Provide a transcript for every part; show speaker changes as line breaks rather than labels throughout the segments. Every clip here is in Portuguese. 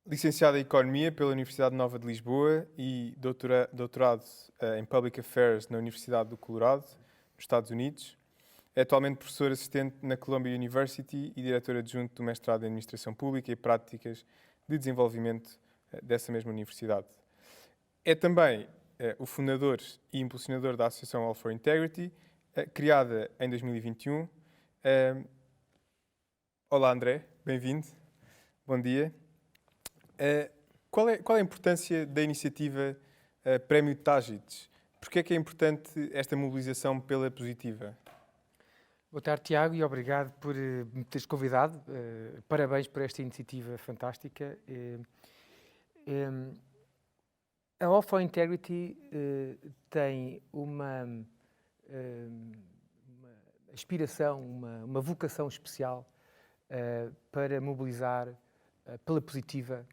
Licenciado em Economia pela Universidade Nova de Lisboa e doutorado em Public Affairs na Universidade do Colorado, nos Estados Unidos. É atualmente professor assistente na Columbia University e diretor adjunto do mestrado em Administração Pública e Práticas de Desenvolvimento dessa mesma universidade. É também o fundador e impulsionador da Associação All for Integrity, criada em 2021. Olá, André, bem-vindo. Bom dia. Qual é a importância da iniciativa Prémio Tágites? Porquê é que é importante esta mobilização pela positiva?
Boa tarde, Tiago, e obrigado por me teres convidado. Parabéns por esta iniciativa fantástica. A All for Integrity tem uma aspiração, uma vocação especial para mobilizar pela positiva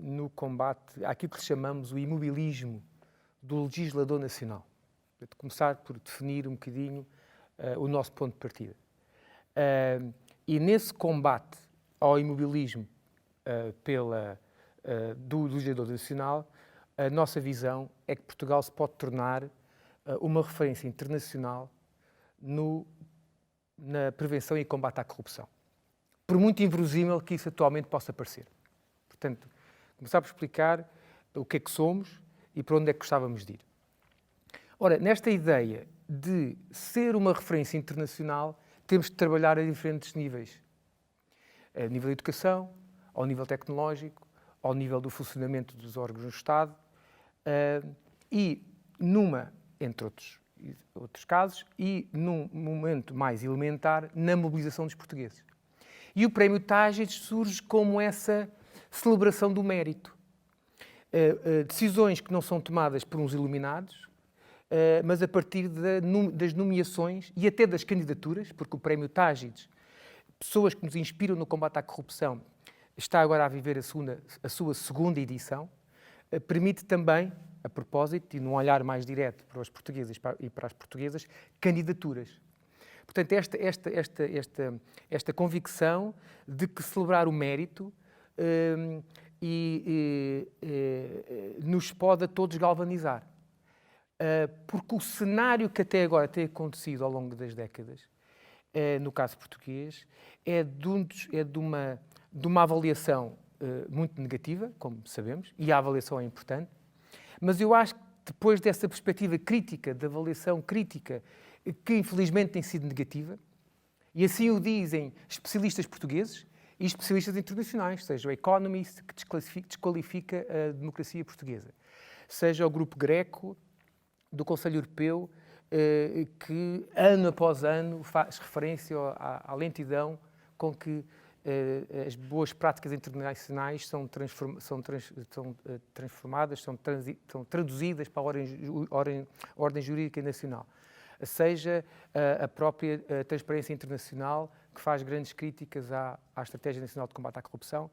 no combate àquilo que chamamos o imobilismo do legislador nacional. De começar por definir um bocadinho o nosso ponto de partida. E nesse combate ao imobilismo do legislador nacional, a nossa visão é que Portugal se pode tornar uma referência internacional na prevenção e combate à corrupção. Por muito inverosímil que isso atualmente possa parecer. Portanto, começar por explicar o que é que somos e para onde é que gostávamos de ir. Ora, nesta ideia de ser uma referência internacional, temos de trabalhar a diferentes níveis. A nível da educação, ao nível tecnológico, ao nível do funcionamento dos órgãos do Estado e entre outros casos, e num momento mais elementar, na mobilização dos portugueses. E o Prémio Tágites surge como essa celebração do mérito. Decisões que não são tomadas por uns iluminados, mas a partir das nomeações e até das candidaturas, porque o Prémio Tágites, pessoas que nos inspiram no combate à corrupção, está agora a viver a sua segunda edição, permite também, a propósito, e num olhar mais direto para os portugueses e para as portuguesas, candidaturas. Portanto, esta convicção de que celebrar o mérito nos pode a todos galvanizar. Porque o cenário que até agora tem acontecido ao longo das décadas, no caso português, é de uma avaliação muito negativa, como sabemos, e a avaliação é importante, mas eu acho que depois dessa perspectiva crítica, de avaliação crítica, que infelizmente tem sido negativa, e assim o dizem especialistas portugueses e especialistas internacionais, seja o Economist, que desqualifica a democracia portuguesa, seja o Grupo Greco do Conselho Europeu, que ano após ano faz referência à lentidão com que as boas práticas internacionais são transformadas, são traduzidas para a ordem jurídica nacional. Seja a própria Transparência Internacional, que faz grandes críticas à Estratégia Nacional de Combate à Corrupção.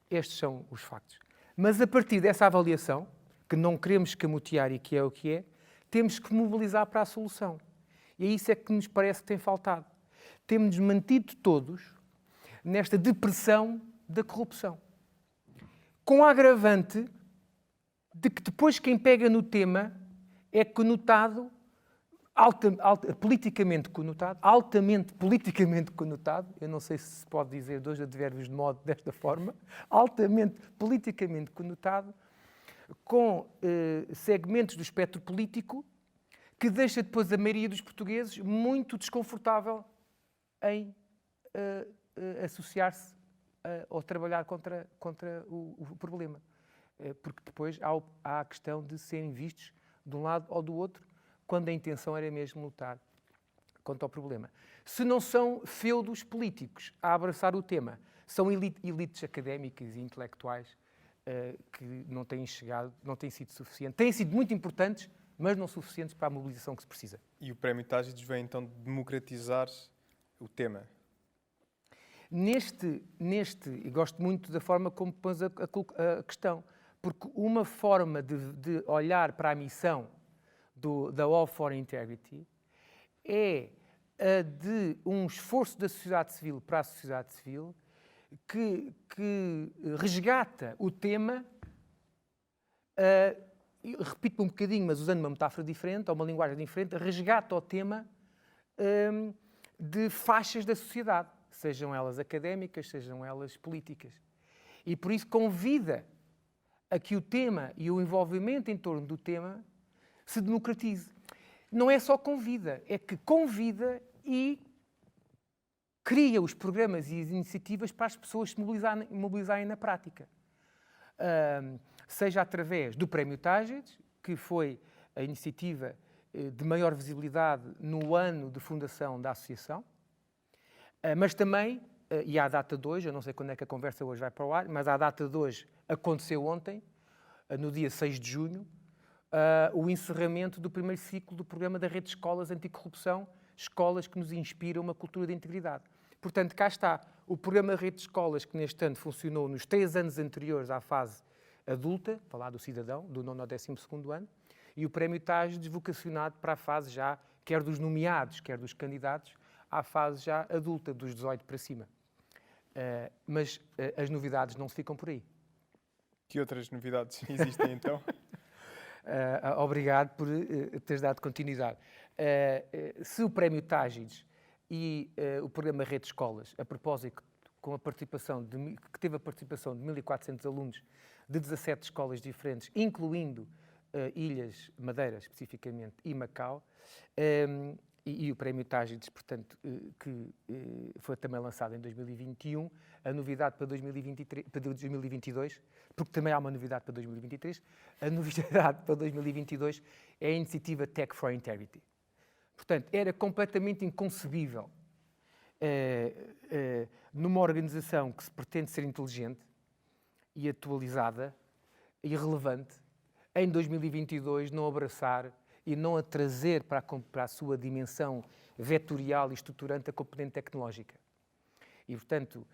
Estes são os factos. Mas a partir dessa avaliação, que não queremos escamotear e que é o que é, temos que mobilizar para a solução. E é isso que nos parece que tem faltado. Temos-nos mantido todos nesta depressão da corrupção. Com a agravante de que depois quem pega no tema é conotado, politicamente conotado, altamente politicamente conotado, eu não sei se pode dizer dois advérbios de modo desta forma, altamente politicamente conotado, com segmentos do espectro político que deixa depois a maioria dos portugueses muito desconfortável em associar-se ou trabalhar contra o problema. Porque depois há a questão de serem vistos de um lado ou do outro, quando a intenção era mesmo lutar contra o problema. Se não são feudos políticos a abraçar o tema, são elites académicas e intelectuais que não têm sido suficientes. Têm sido muito importantes, mas não suficientes para a mobilização que se precisa.
E o Prémio Tágites vem então democratizar o tema?
E gosto muito da forma como pões a questão, porque uma forma de olhar para a missão da All for Integrity é a de um esforço da sociedade civil para a sociedade civil que resgata o tema, repito-me um bocadinho, mas usando uma metáfora diferente, ou uma linguagem diferente, resgata o tema de faixas da sociedade, sejam elas académicas, sejam elas políticas. E por isso convida a que o tema e o envolvimento em torno do tema se democratize. Não é só convida, é que convida e cria os programas e as iniciativas para as pessoas se mobilizarem na prática. Seja através do Prémio Tágides, que foi a iniciativa de maior visibilidade no ano de fundação da associação, mas também, e à data de hoje, eu não sei quando é que a conversa hoje vai para o ar, mas à data de hoje aconteceu ontem, no dia 6 de junho, o encerramento do primeiro ciclo do programa da Rede de Escolas Anticorrupção, escolas que nos inspiram uma cultura de integridade. Portanto, cá está o programa Rede de Escolas, que neste ano funcionou nos 3 anos anteriores à fase adulta, falar do cidadão, do 9º ao 12º ano, e o Prémio Tágides vocacionado para a fase já, quer dos nomeados, quer dos candidatos, à fase já adulta, dos 18 para cima. Mas as novidades não se ficam por aí.
Que outras novidades existem então?
Obrigado por teres dado continuidade. Se o Prémio Tágides e o programa Rede de Escolas, a propósito, com a participação que teve a participação de 1.400 alunos de 17 escolas diferentes, incluindo Ilhas, Madeira especificamente, e Macau, e o Prémio Tágides, portanto, que foi também lançado em 2021, a novidade para 2022, porque também há uma novidade para 2023, a novidade para 2022 é a iniciativa Tech for Integrity. Portanto, era completamente inconcebível, numa organização que se pretende ser inteligente e atualizada e relevante, em 2022 não abraçar e não a trazer para a sua dimensão vetorial e estruturante a componente tecnológica. E, portanto,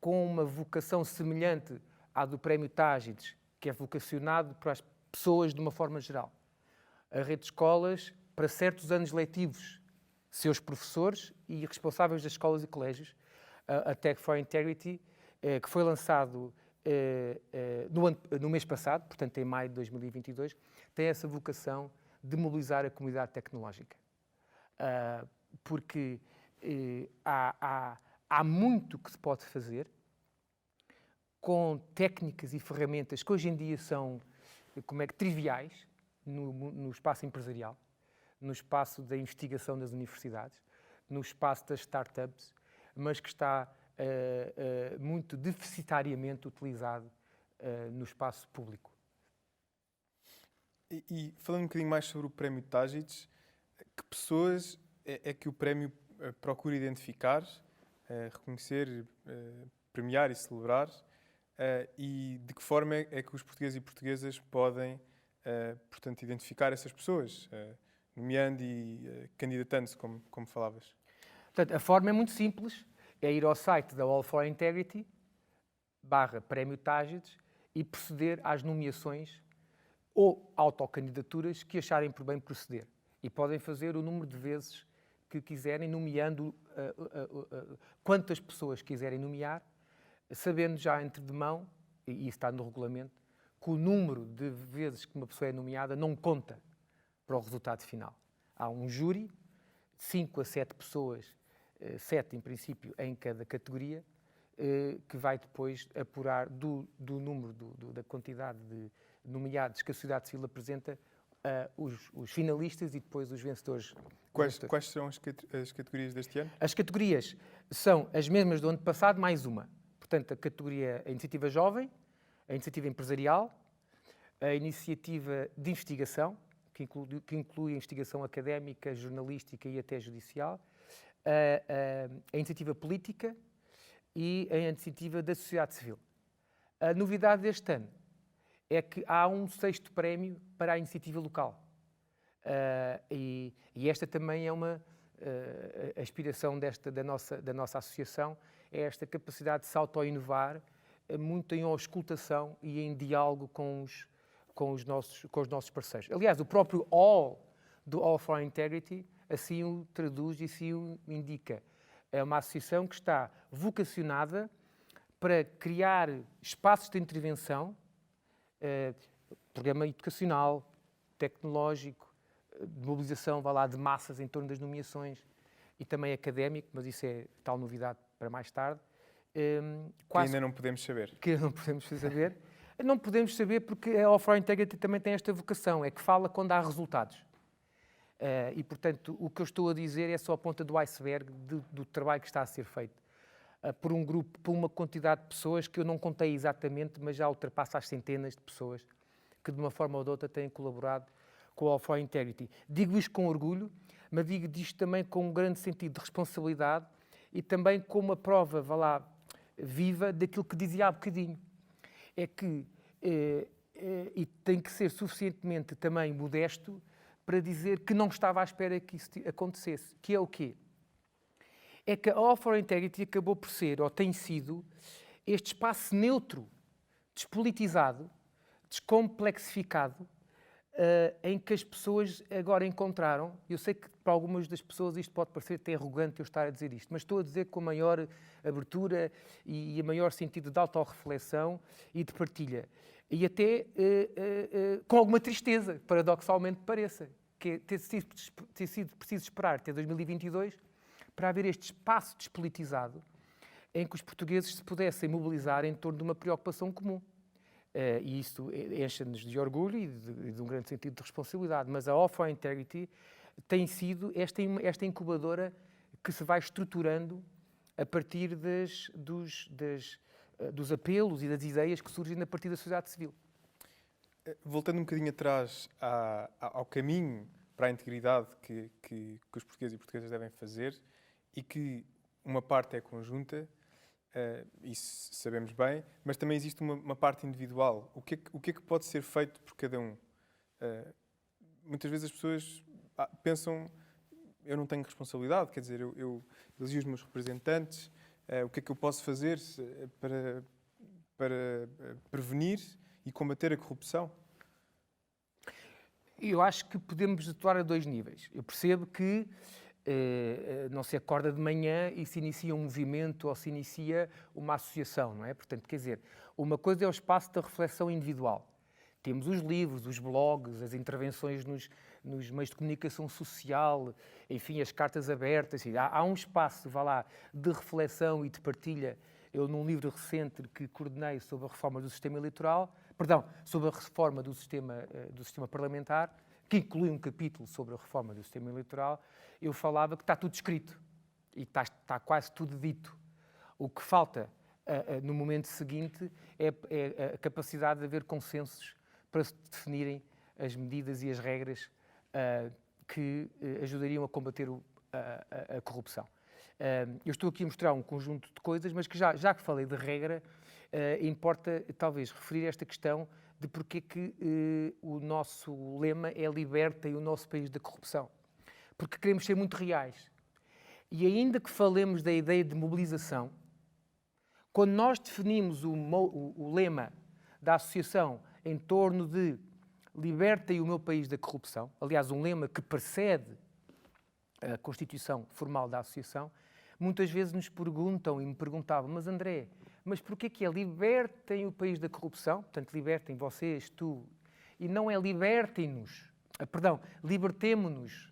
com uma vocação semelhante à do Prémio Tágides, que é vocacionado para as pessoas de uma forma geral. A Rede de Escolas, para certos anos letivos, seus professores e responsáveis das escolas e colégios, a Tech for Integrity, que foi lançado no mês passado, portanto em maio de 2022, tem essa vocação de mobilizar a comunidade tecnológica. Porque há muito que se pode fazer com técnicas e ferramentas que hoje em dia são triviais no espaço empresarial, no espaço da investigação das universidades, no espaço das startups, mas que está muito deficitariamente utilizado no espaço público.
E falando um bocadinho mais sobre o Prémio Tágides, que pessoas é que o prémio procura identificar, reconhecer, premiar e celebrar, e de que forma é que os portugueses e portuguesas podem, portanto, identificar essas pessoas, nomeando e candidatando-se, como falavas?
Portanto, a forma é muito simples, é ir ao site da All for Integrity, /Prémio Tágides, e proceder às nomeações ou autocandidaturas que acharem por bem proceder. E podem fazer o número de vezes que quiserem, nomeando quantas pessoas quiserem nomear, sabendo já entre de mão, e isso está no regulamento, que o número de vezes que uma pessoa é nomeada não conta para o resultado final. Há um júri, de 5 a 7 pessoas, 7 em princípio em cada categoria, que vai depois apurar do número, da quantidade de nomeados que a sociedade civil apresenta, os finalistas e depois os vencedores.
Quais são as categorias deste ano?
As categorias são as mesmas do ano passado, mais uma. Portanto, a iniciativa jovem, a iniciativa empresarial, a iniciativa de investigação, que inclui a investigação académica, jornalística e até judicial, a iniciativa política e a iniciativa da sociedade civil. A novidade deste ano é que há um 6º prémio para a iniciativa local. E esta também é uma aspiração da nossa associação, é esta capacidade de se auto-inovar, muito em auscultação e em diálogo com os nossos parceiros. Aliás, o próprio All do All for Integrity assim o traduz e assim o indica. É uma associação que está vocacionada para criar espaços de intervenção, programa educacional, tecnológico, de mobilização, vá lá, de massas em torno das nomeações e também académico, mas isso é tal novidade para mais tarde.
Que ainda não podemos saber.
Que não podemos saber. Não podemos saber porque a All for Integrity também tem esta vocação, é que fala quando há resultados. E, portanto, o que eu estou a dizer é só a ponta do iceberg do trabalho que está a ser feito por um grupo, por uma quantidade de pessoas que eu não contei exatamente, mas já ultrapassa as centenas de pessoas que, de uma forma ou de outra, têm colaborado com a All for Integrity. Digo isto com orgulho, mas digo isto também com um grande sentido de responsabilidade e também com uma prova, vá lá, viva daquilo que dizia há bocadinho. É que, e tem que ser suficientemente também modesto para dizer que não estava à espera que isso acontecesse. Que é o quê? É que a All for Integrity acabou por ser, ou tem sido, este espaço neutro, despolitizado, descomplexificado, em que as pessoas agora encontraram, eu sei que para algumas das pessoas isto pode parecer até arrogante eu estar a dizer isto, mas estou a dizer com a maior abertura e a maior sentido de autorreflexão e de partilha. E até com alguma tristeza, paradoxalmente pareça, que é ter sido preciso esperar até 2022 para haver este espaço despolitizado em que os portugueses se pudessem mobilizar em torno de uma preocupação comum. E isso enche-nos de orgulho e de um grande sentido de responsabilidade. Mas a All for Integrity tem sido esta incubadora que se vai estruturando a partir dos apelos e das ideias que surgem a partir da sociedade civil.
Voltando um bocadinho atrás ao caminho para a integridade que os portugueses e portuguesas devem fazer e que uma parte é conjunta, isso sabemos bem, mas também existe uma parte individual. O que é que pode ser feito por cada um? Muitas vezes as pessoas pensam, eu não tenho responsabilidade, quer dizer, eu elegi os meus representantes, o que é que eu posso fazer para prevenir e combater a corrupção?
Eu acho que podemos atuar a dois níveis. Eu percebo que não se acorda de manhã e se inicia um movimento ou se inicia uma associação, não é? Portanto, quer dizer, uma coisa é o espaço da reflexão individual. Temos os livros, os blogs, as intervenções nos meios de comunicação social, enfim, as cartas abertas. Há um espaço, vá lá, de reflexão e de partilha. Eu, num livro recente que coordenei sobre a reforma do sistema eleitoral, sobre a reforma do sistema parlamentar, que inclui um capítulo sobre a reforma do sistema eleitoral, eu falava que está tudo escrito e está quase tudo dito. O que falta no momento seguinte é a capacidade de haver consensos para se definirem as medidas e as regras que ajudariam a combater a corrupção. Eu estou aqui a mostrar um conjunto de coisas, mas que já que falei de regra, importa talvez referir esta questão de porque que o nosso lema é liberta o nosso país da corrupção. Porque queremos ser muito reais. E ainda que falemos da ideia de mobilização, quando nós definimos o lema da associação em torno de liberta o meu país da corrupção, aliás, um lema que precede a constituição formal da associação, muitas vezes nos perguntam e me perguntavam, mas André, mas porquê que é libertem o país da corrupção? Portanto, libertem vocês, tu, e não é libertem-nos, libertemo-nos,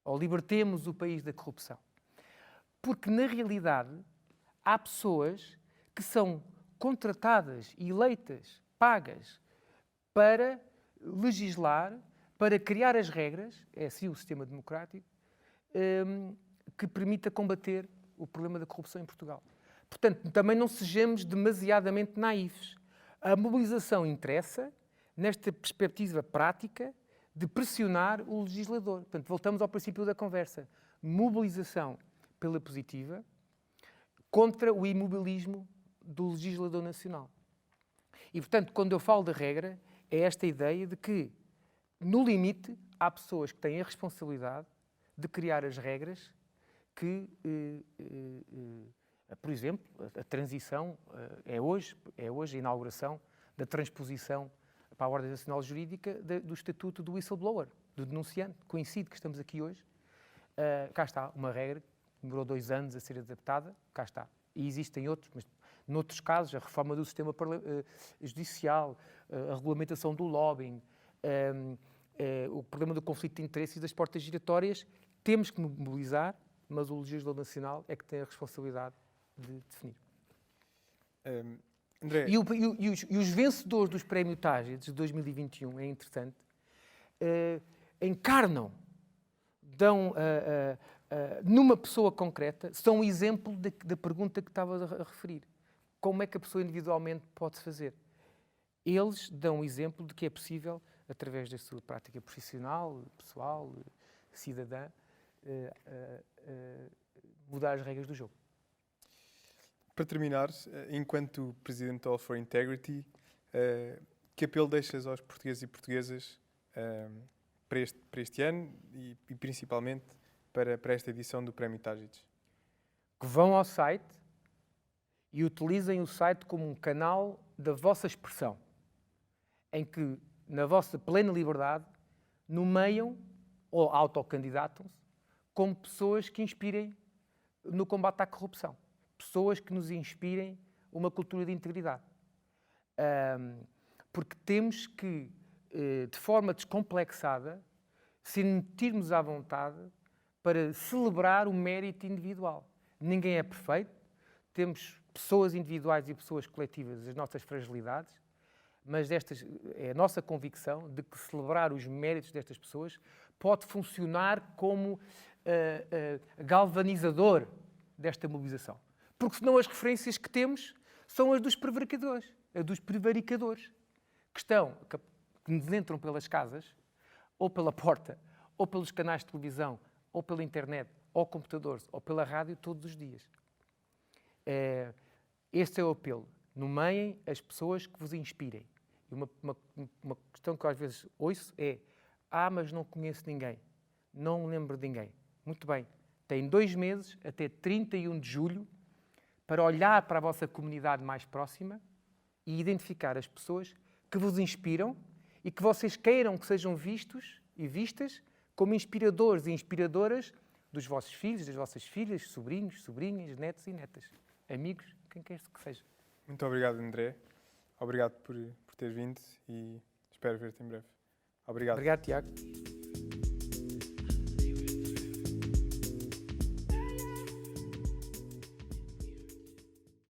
ou libertemos o país da corrupção. Porque, na realidade, há pessoas que são contratadas, eleitas, pagas, para legislar, para criar as regras, é assim o sistema democrático, que permita combater o problema da corrupção em Portugal. Portanto, também não sejamos demasiadamente naivos. A mobilização interessa, nesta perspectiva prática, de pressionar o legislador. Portanto, voltamos ao princípio da conversa. Mobilização pela positiva contra o imobilismo do legislador nacional. E, portanto, quando eu falo de regra, é esta ideia de que, no limite, há pessoas que têm a responsabilidade de criar as regras que, por exemplo, a transição é hoje a inauguração da transposição para a Ordem Nacional Jurídica do Estatuto do Whistleblower, do denunciante. Coincide que estamos aqui hoje. Cá está, uma regra que demorou 2 anos a ser adaptada, cá está. E existem outros, mas noutros casos, a reforma do sistema judicial, a regulamentação do lobbying, o problema do conflito de interesses e das portas giratórias, temos que mobilizar, mas o legislador nacional é que tem a responsabilidade de definir.
André,
E os vencedores dos prémios Tágides de 2021, é interessante, encarnam, dão numa pessoa concreta, são um exemplo da pergunta que estava a referir. Como é que a pessoa individualmente pode fazer? Eles dão um exemplo de que é possível, através da sua prática profissional, pessoal, cidadã, mudar as regras do jogo.
para terminar, enquanto Presidente da All for Integrity, que apelo deixas aos portugueses e portuguesas para este ano e principalmente para esta edição do Prémio Tágides?
Que vão ao site e utilizem o site como um canal da vossa expressão, em que, na vossa plena liberdade, nomeiam ou autocandidatam-se como pessoas que inspirem no combate à corrupção. Pessoas que nos inspirem uma cultura de integridade. Porque temos que, de forma descomplexada, sentirmos à vontade para celebrar o mérito individual. Ninguém é perfeito, temos pessoas individuais e pessoas coletivas, as nossas fragilidades, mas é a nossa convicção de que celebrar os méritos destas pessoas pode funcionar como galvanizador desta mobilização. Porque senão as referências que temos são as dos prevaricadores, que nos entram pelas casas, ou pela porta, ou pelos canais de televisão, ou pela internet, ou computadores, ou pela rádio todos os dias. Este é o apelo. Nomeiem as pessoas que vos inspirem. E uma questão que eu às vezes ouço é: mas não conheço ninguém, não me lembro de ninguém. Muito bem, têm 2 meses, até 31 de julho, para olhar para a vossa comunidade mais próxima e identificar as pessoas que vos inspiram e que vocês queiram que sejam vistos e vistas como inspiradores e inspiradoras dos vossos filhos, das vossas filhas, sobrinhos, sobrinhas, netos e netas, amigos, quem quer que seja.
Muito obrigado, André. Obrigado por ter vindo e espero ver-te em breve. Obrigado.
Obrigado, Tiago.